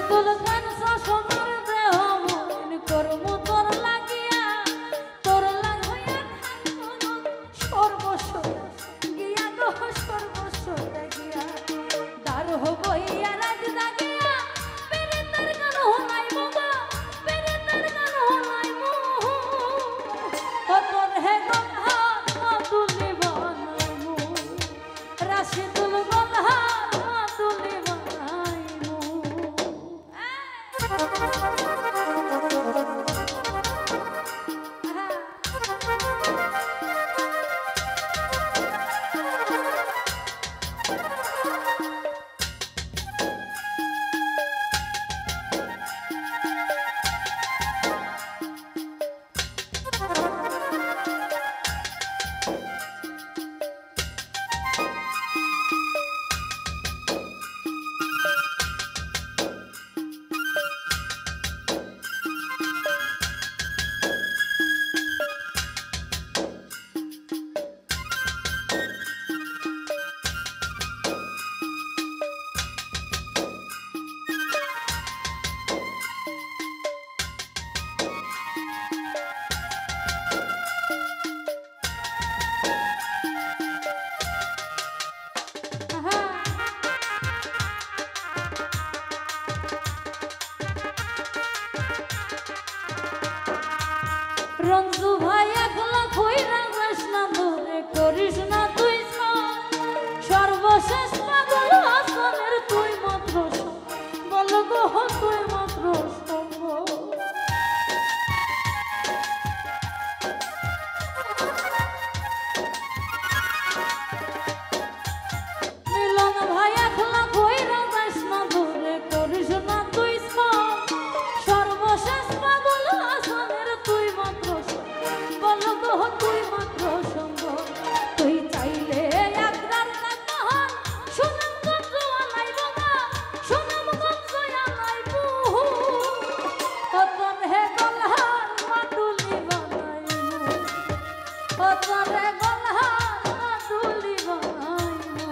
রাশিদুল খান সোনার দেহ মন করমু তোর লাগিয়া তোর লাগাইয়া থাকবো সর্বস্ব গিয়া গো সর্বস্ব গিয়া দার হইয়া রাত জাগিয়া পেরে তার গান হলাইবো গো পেরে তার গান হলাইবো ও তোর হে গলহার মাদুলি বানাইমু রাশিদুল গলহার মাদুলি বানাইমু। রঞ্জু ভাই একলা কইরা যাস না দূরে করিস না তুই সর্বশেষ পাগল হাসানের তুই মাত্র বল গো তুই মাত্র মিলন ভাই একলা কইরা যাস না দূরে করিস না তুই সর্বশেষ পাগল হাসানের তুই মাত্র বল গো তুই মাত্র সম্ভব তুই চাইলে একরার কাহন সুনামগঞ্জ আলাইব না সুনামগঞ্জ আলাইব ও তোর হে গলহার মাদুলি বানাইমু ও তোর হে গলহার মাদুলি বানাইমু।